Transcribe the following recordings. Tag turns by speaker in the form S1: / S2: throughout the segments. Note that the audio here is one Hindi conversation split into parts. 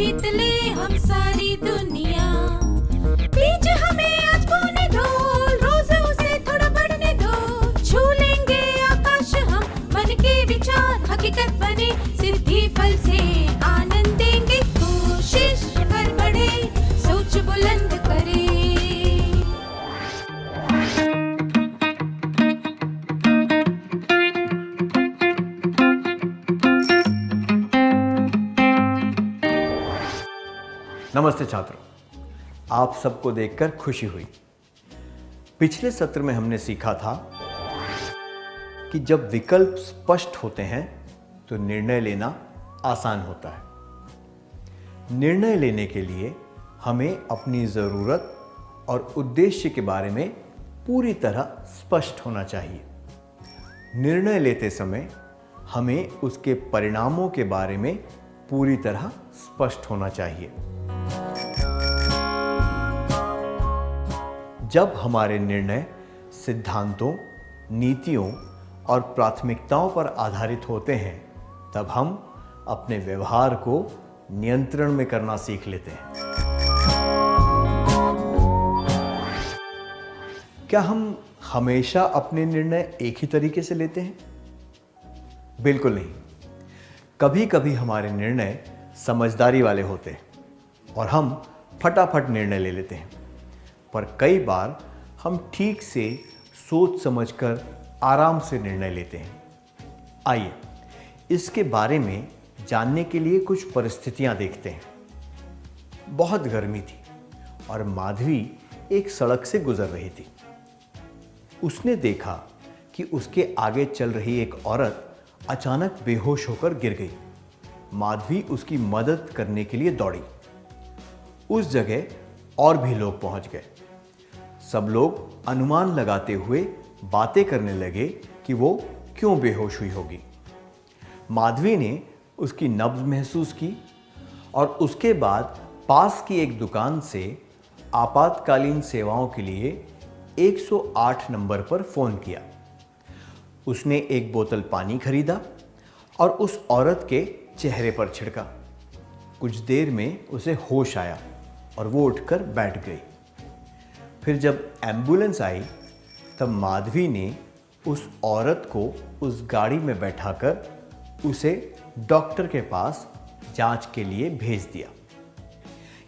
S1: जीत ले हम सारी दुनिया। बीच हमें आज बोने दो, रोज उसे थोड़ा बढ़ने दो। छू लेंगे आकाश हम, मन के विचार हकीकत बने। सिद्धि फल से आनंद देंगे, कोशिश कर बढ़े, सोच बुलंद करे।
S2: नमस्ते छात्रों, आप सबको देखकर खुशी हुई। पिछले सत्र में हमने सीखा था कि जब विकल्प स्पष्ट होते हैं तो निर्णय लेना आसान होता है। निर्णय लेने के लिए हमें अपनी ज़रूरत और उद्देश्य के बारे में पूरी तरह स्पष्ट होना चाहिए। निर्णय लेते समय हमें उसके परिणामों के बारे में पूरी तरह स्पष्ट होना चाहिए। जब हमारे निर्णय सिद्धांतों, नीतियों और प्राथमिकताओं पर आधारित होते हैं, तब हम अपने व्यवहार को नियंत्रण में करना सीख लेते हैं। क्या हम हमेशा अपने निर्णय एक ही तरीके से लेते हैं? बिल्कुल नहीं। कभी कभी हमारे निर्णय समझदारी वाले होते हैं और हम फटाफट निर्णय ले लेते हैं, पर कई बार हम ठीक से सोच समझकर आराम से निर्णय लेते हैं। आइए इसके बारे में जानने के लिए कुछ परिस्थितियां देखते हैं। बहुत गर्मी थी और माधवी एक सड़क से गुजर रही थी। उसने देखा कि उसके आगे चल रही एक औरत अचानक बेहोश होकर गिर गई। माधवी उसकी मदद करने के लिए दौड़ी। उस जगह और भी लोग पहुंच गए। सब लोग अनुमान लगाते हुए बातें करने लगे कि वो क्यों बेहोश हुई होगी। माधवी ने उसकी नब्ज महसूस की और उसके बाद पास की एक दुकान से आपातकालीन सेवाओं के लिए 108 नंबर पर फ़ोन किया। उसने एक बोतल पानी खरीदा और उस औरत के चेहरे पर छिड़का। कुछ देर में उसे होश आया और वो उठकर बैठ गई। फिर जब एम्बुलेंस आई तब माधवी ने उस औरत को उस गाड़ी में बैठाकर उसे डॉक्टर के पास जांच के लिए भेज दिया।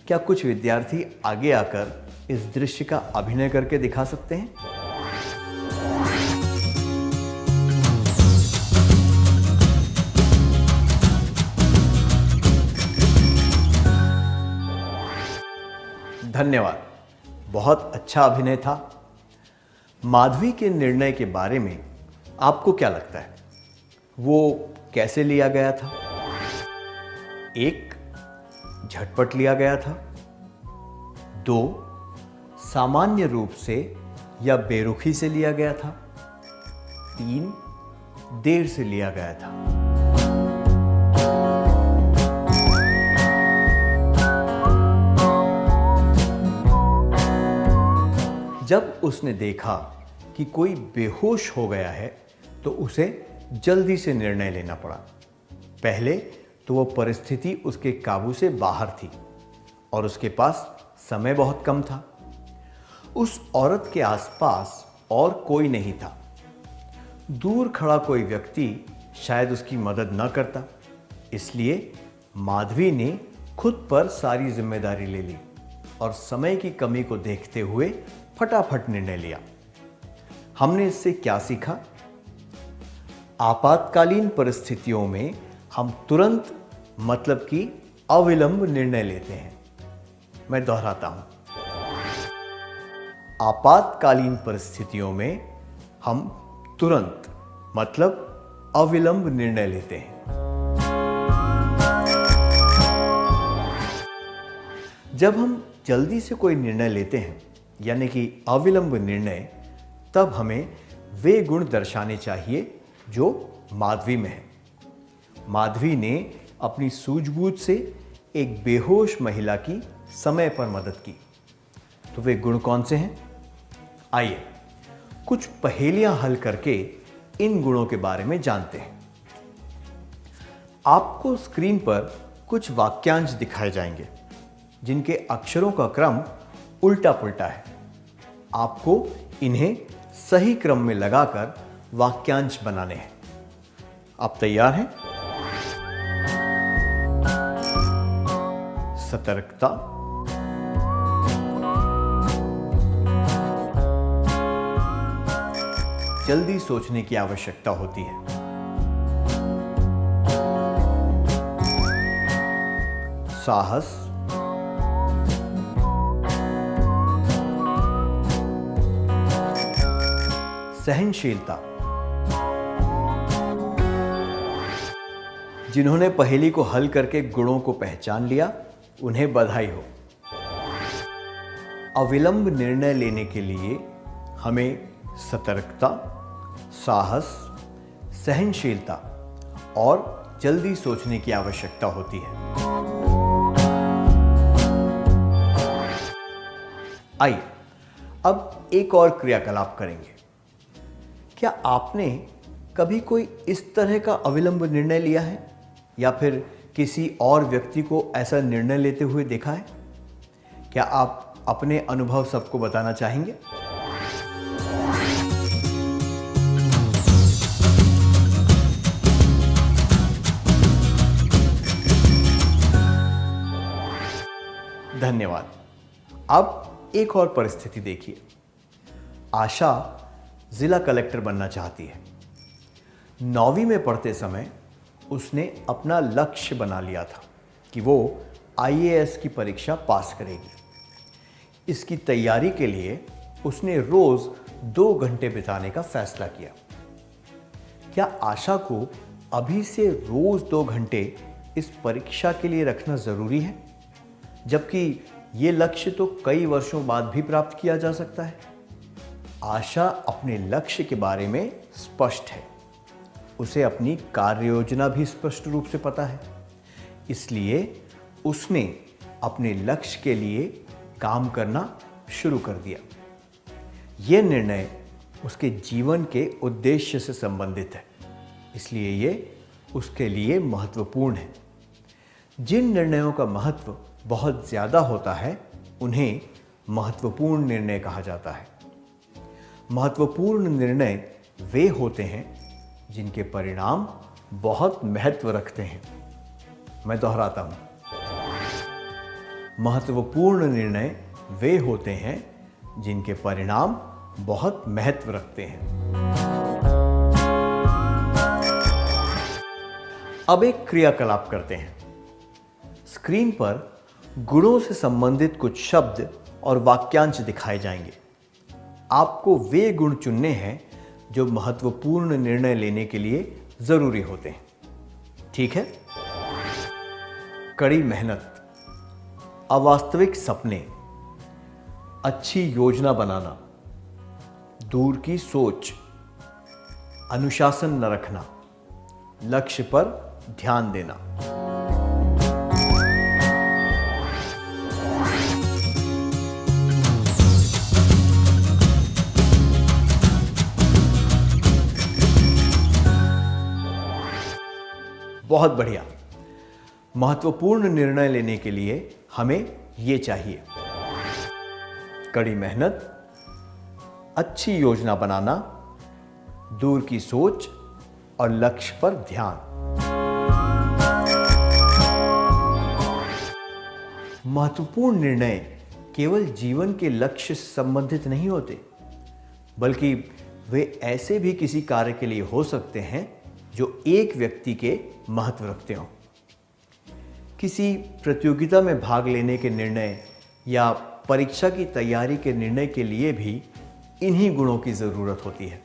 S2: क्या कुछ विद्यार्थी आगे आकर इस दृश्य का अभिनय करके दिखा सकते हैं? धन्यवाद, बहुत अच्छा अभिनय था। माधवी के निर्णय के बारे में आपको क्या लगता है? वो कैसे लिया गया था? 1. झटपट लिया गया था। 2. सामान्य रूप से या बेरुखी से लिया गया था। 3. देर से लिया गया था। जब उसने देखा कि कोई बेहोश हो गया है तो उसे जल्दी से निर्णय लेना पड़ा। पहले तो वो परिस्थिति उसके काबू से बाहर थी और उसके पास समय बहुत कम था। उस औरत के आसपास और कोई नहीं था। दूर खड़ा कोई व्यक्ति शायद उसकी मदद न करता। इसलिए माधवी ने खुद पर सारी जिम्मेदारी ले ली और समय की कमी को देखते हुए फटाफट निर्णय लिया। हमने इससे क्या सीखा? आपातकालीन परिस्थितियों में हम तुरंत मतलब कि अविलंब निर्णय लेते हैं। मैं दोहराता हूं, आपातकालीन परिस्थितियों में हम तुरंत मतलब अविलंब निर्णय लेते हैं। जब हम जल्दी से कोई निर्णय लेते हैं यानी कि अविलंब निर्णय, तब हमें वे गुण दर्शाने चाहिए जो माधवी में है। माधवी ने अपनी सूझबूझ से एक बेहोश महिला की समय पर मदद की। तो वे गुण कौन से हैं? आइए कुछ पहेलियां हल करके इन गुणों के बारे में जानते हैं। आपको स्क्रीन पर कुछ वाक्यांश दिखाए जाएंगे जिनके अक्षरों का क्रम उल्टा पुल्टा है। आपको इन्हें सही क्रम में लगाकर वाक्यांश बनाने हैं। आप तैयार हैं? सतर्कता, जल्दी सोचने की आवश्यकता होती है। साहस, सहनशीलता। जिन्होंने पहेली को हल करके गुणों को पहचान लिया, उन्हें बधाई हो। अविलंब निर्णय लेने के लिए हमें सतर्कता, साहस, सहनशीलता और जल्दी सोचने की आवश्यकता होती है। आइए अब एक और क्रियाकलाप करेंगे। क्या आपने कभी कोई इस तरह का अविलंब निर्णय लिया है या फिर किसी और व्यक्ति को ऐसा निर्णय लेते हुए देखा है? क्या आप अपने अनुभव सबको बताना चाहेंगे? धन्यवाद। अब एक और परिस्थिति देखिए। आशा जिला कलेक्टर बनना चाहती है। 9वीं में पढ़ते समय उसने अपना लक्ष्य बना लिया था कि वो IAS की परीक्षा पास करेगी। इसकी तैयारी के लिए उसने रोज 2 घंटे बिताने का फैसला किया। क्या आशा को अभी से रोज 2 घंटे इस परीक्षा के लिए रखना जरूरी है, जबकि ये लक्ष्य तो कई वर्षों बाद भी प्राप्त किया जा सकता है? आशा अपने लक्ष्य के बारे में स्पष्ट है। उसे अपनी कार्य योजना भी स्पष्ट रूप से पता है। इसलिए उसने अपने लक्ष्य के लिए काम करना शुरू कर दिया। यह निर्णय उसके जीवन के उद्देश्य से संबंधित है, इसलिए ये उसके लिए महत्वपूर्ण है। जिन निर्णयों का महत्व बहुत ज्यादा होता है, उन्हें महत्वपूर्ण निर्णय कहा जाता है। महत्वपूर्ण निर्णय वे होते हैं जिनके परिणाम बहुत महत्व रखते हैं। मैं दोहराता हूं, महत्वपूर्ण निर्णय वे होते हैं जिनके परिणाम बहुत महत्व रखते हैं। अब एक क्रियाकलाप करते हैं। स्क्रीन पर गुणों से संबंधित कुछ शब्द और वाक्यांश दिखाए जाएंगे। आपको वे गुण चुनने हैं जो महत्वपूर्ण निर्णय लेने के लिए जरूरी होते हैं। ठीक है? कड़ी मेहनत, अवास्तविक सपने, अच्छी योजना बनाना, दूर की सोच, अनुशासन न रखना, लक्ष्य पर ध्यान देना। बहुत बढ़िया। महत्वपूर्ण निर्णय लेने के लिए हमें ये चाहिए: कड़ी मेहनत, अच्छी योजना बनाना, दूर की सोच और लक्ष्य पर ध्यान। महत्वपूर्ण निर्णय केवल जीवन के लक्ष्य से संबंधित नहीं होते, बल्कि वे ऐसे भी किसी कार्य के लिए हो सकते हैं जो एक व्यक्ति के महत्व रखते हों। किसी प्रतियोगिता में भाग लेने के निर्णय या परीक्षा की तैयारी के निर्णय के लिए भी इन्हीं गुणों की जरूरत होती है।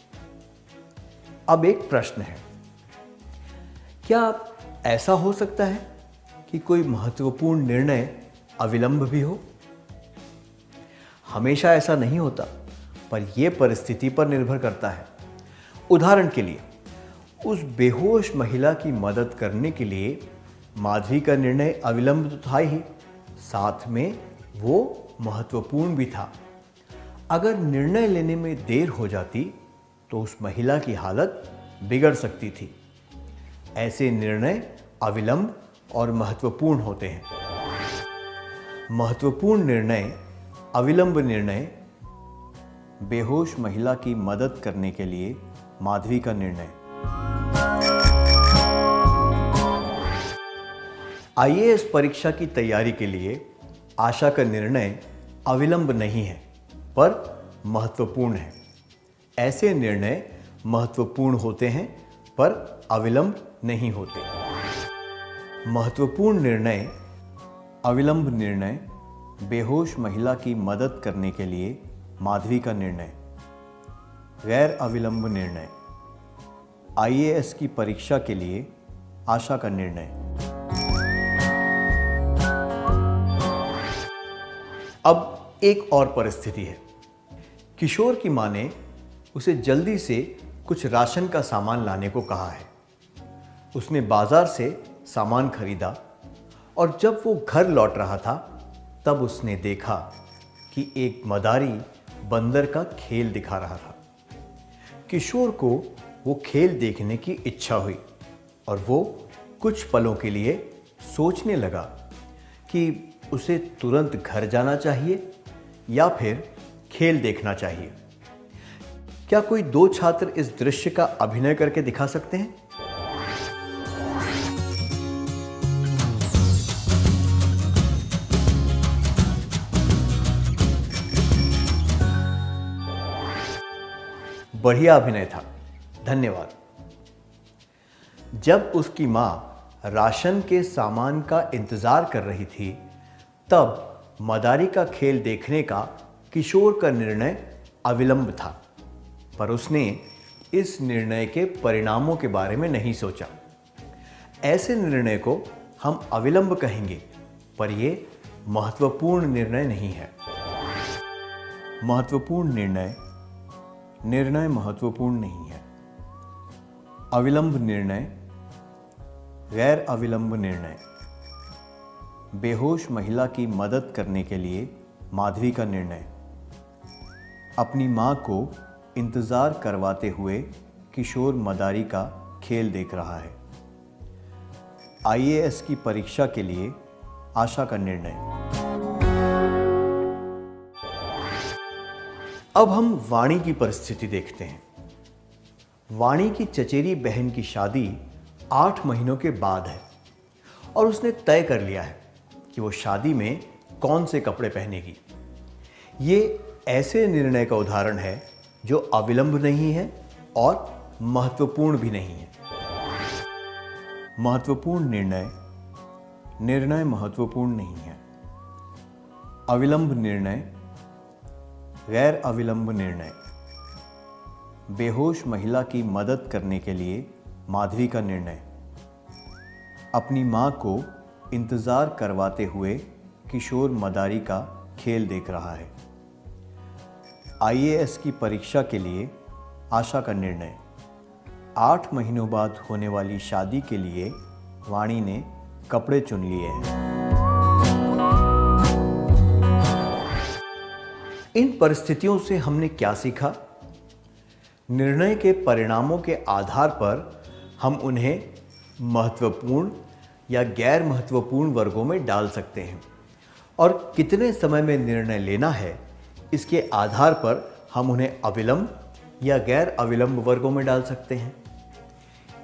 S2: अब एक प्रश्न है, क्या ऐसा हो सकता है कि कोई महत्वपूर्ण निर्णय अविलंब भी हो? हमेशा ऐसा नहीं होता, पर यह परिस्थिति पर निर्भर करता है। उदाहरण के लिए, उस बेहोश महिला की मदद करने के लिए माधवी का निर्णय अविलंब तो था ही, साथ में वो महत्वपूर्ण भी था। अगर निर्णय लेने में देर हो जाती तो उस महिला की हालत बिगड़ सकती थी। ऐसे निर्णय अविलंब और महत्वपूर्ण होते हैं। महत्वपूर्ण निर्णय, अविलंब निर्णय, बेहोश महिला की मदद करने के लिए माधवी का निर्णय। आईएएस परीक्षा की तैयारी के लिए आशा का निर्णय अविलंब नहीं है पर महत्वपूर्ण है। ऐसे निर्णय महत्वपूर्ण होते हैं पर अविलंब नहीं होते। महत्वपूर्ण निर्णय, अविलंब निर्णय, बेहोश महिला की मदद करने के लिए माधवी का निर्णय। गैर अविलंब निर्णय, आईएएस की परीक्षा के लिए आशा का निर्णय। अब एक और परिस्थिति है। किशोर की मां ने उसे जल्दी से कुछ राशन का सामान लाने को कहा है। उसने बाजार से सामान खरीदा और जब वो घर लौट रहा था तब उसने देखा कि एक मदारी बंदर का खेल दिखा रहा था। किशोर को वो खेल देखने की इच्छा हुई और वो कुछ पलों के लिए सोचने लगा कि उसे तुरंत घर जाना चाहिए या फिर खेल देखना चाहिए। क्या कोई दो छात्र इस दृश्य का अभिनय करके दिखा सकते हैं? बढ़िया अभिनय था, धन्यवाद। जब उसकी मां राशन के सामान का इंतजार कर रही थी तब मदारी का खेल देखने का किशोर का निर्णय अविलंब था, पर उसने इस निर्णय के परिणामों के बारे में नहीं सोचा। ऐसे निर्णय को हम अविलंब कहेंगे, पर यह महत्वपूर्ण निर्णय नहीं है। महत्वपूर्ण निर्णय, निर्णय महत्वपूर्ण नहीं है। अविलंब निर्णय, गैर अविलंब निर्णय, बेहोश महिला की मदद करने के लिए माधवी का निर्णय। अपनी मां को इंतजार करवाते हुए किशोर मदारी का खेल देख रहा है। आईएएस की परीक्षा के लिए आशा का निर्णय। अब हम वाणी की परिस्थिति देखते हैं। वाणी की चचेरी बहन की शादी 8 महीनों के बाद है और उसने तय कर लिया है कि वो शादी में कौन से कपड़े पहनेगी। ये ऐसे निर्णय का उदाहरण है जो अविलंब नहीं है और महत्वपूर्ण भी नहीं है। महत्वपूर्ण निर्णय, निर्णय महत्वपूर्ण नहीं है। अविलंब निर्णय, गैर अविलंब निर्णय, बेहोश महिला की मदद करने के लिए माधवी का निर्णय। अपनी मां को इंतजार करवाते हुए किशोर मदारी का खेल देख रहा है। आईएएस की परीक्षा के लिए आशा का निर्णय। 8 महीनों बाद होने वाली शादी के लिए वाणी ने कपड़े चुन लिए हैं। इन परिस्थितियों से हमने क्या सीखा? निर्णय के परिणामों के आधार पर हम उन्हें महत्वपूर्ण या गैर महत्वपूर्ण वर्गों में डाल सकते हैं और कितने समय में निर्णय लेना है इसके आधार पर हम उन्हें अविलंब या गैर अविलंब वर्गों में डाल सकते हैं।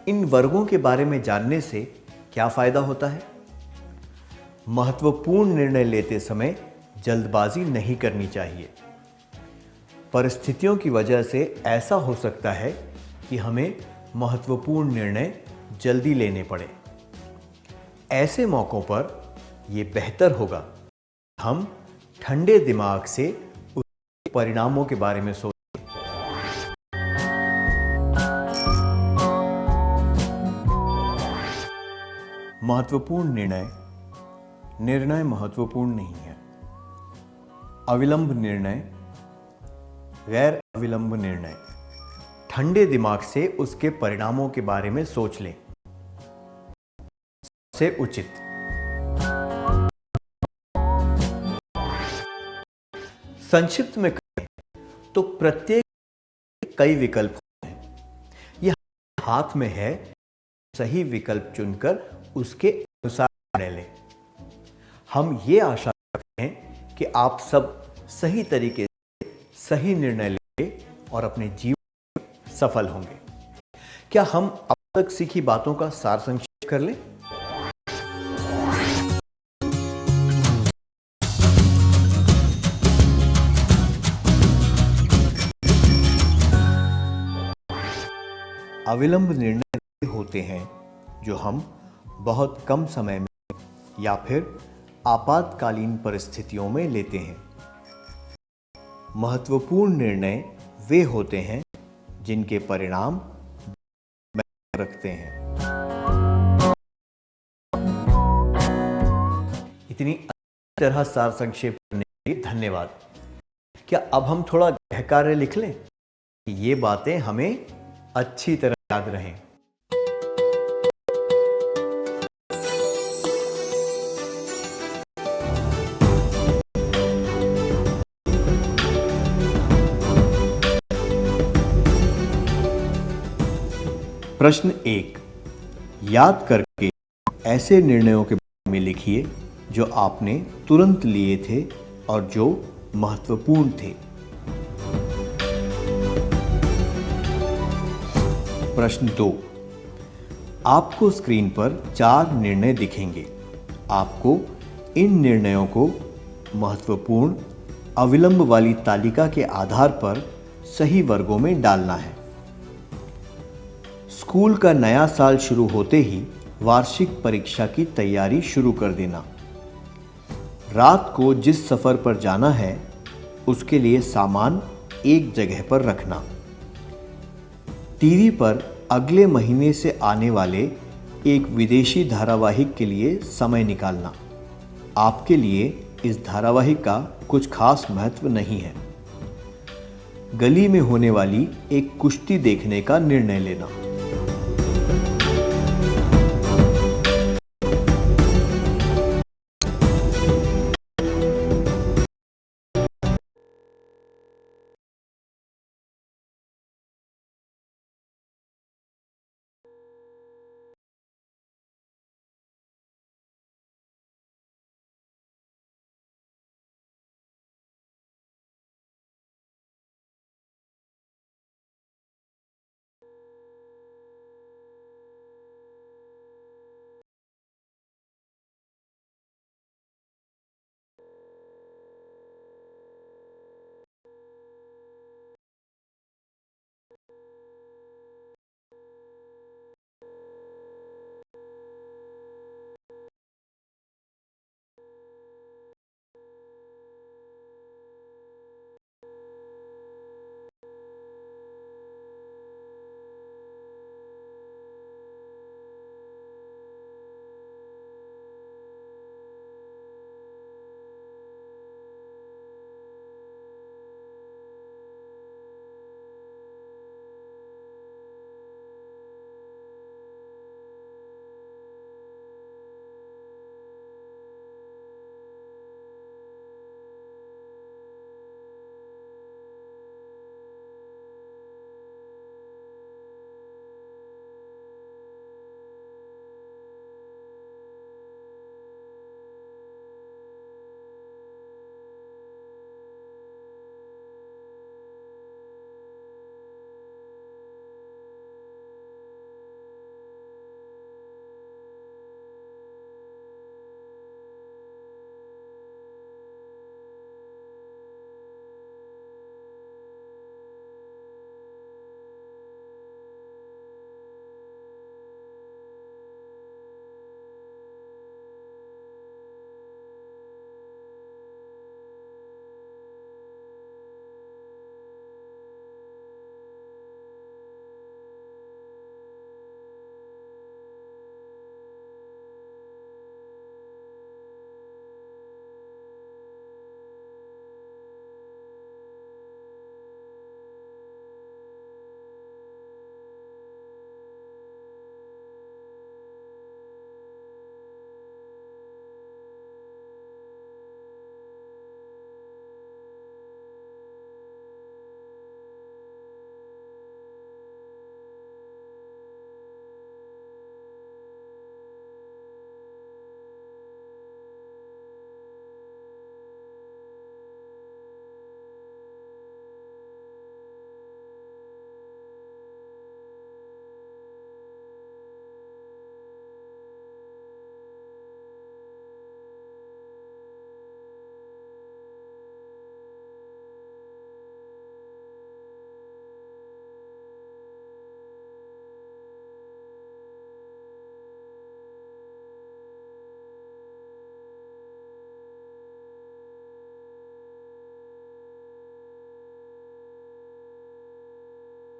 S2: इन वर्गों के बारे में जानने से क्या फायदा होता है? महत्वपूर्ण निर्णय लेते समय जल्दबाजी नहीं करनी चाहिए। परिस्थितियों की वजह से ऐसा हो सकता है कि हमें महत्वपूर्ण निर्णय जल्दी लेने पड़े। ऐसे मौकों पर यह बेहतर होगा हम ठंडे दिमाग से उसके परिणामों के बारे में सोचें। महत्वपूर्ण निर्णय, निर्णय महत्वपूर्ण नहीं है। अविलंब निर्णय, गैर अविलंब निर्णय, ठंडे दिमाग से उसके परिणामों के बारे में सोच लें। से उचित। संक्षिप्त में कहें तो प्रत्येक कई विकल्प होते हैं। यह हाथ में है, सही विकल्प चुनकर उसके अनुसार निर्णय लें। हम ये आशा करते हैं कि आप सब सही तरीके से सही निर्णय लेंगे और अपने जीवन में सफल होंगे। क्या हम अब तक सीखी बातों का सार संक्षेप कर लें? अविलंब निर्णय होते हैं जो हम बहुत कम समय में या फिर आपातकालीन परिस्थितियों में लेते हैं। महत्वपूर्ण निर्णय वे होते हैं जिनके परिणाम रखते हैं। इतनी अच्छी तरह सार संक्षेप करने के लिए धन्यवाद। क्या अब हम थोड़ा गहकार्य लिख लें कि ये बातें हमें अच्छी तरह याद रहें? प्रश्न 1, याद करके ऐसे निर्णयों के बारे में लिखिए जो आपने तुरंत लिए थे और जो महत्वपूर्ण थे। प्रश्न 2, आपको स्क्रीन पर 4 निर्णय दिखेंगे। आपको इन निर्णयों को महत्वपूर्ण अविलंब वाली तालिका के आधार पर सही वर्गों में डालना है। स्कूल का नया साल शुरू होते ही वार्षिक परीक्षा की तैयारी शुरू कर देना। रात को जिस सफ़र पर जाना है उसके लिए सामान एक जगह पर रखना। टीवी पर अगले महीने से आने वाले एक विदेशी धारावाहिक के लिए समय निकालना। आपके लिए इस धारावाहिक का कुछ खास महत्व नहीं है। गली में होने वाली एक कुश्ती देखने का निर्णय लेना।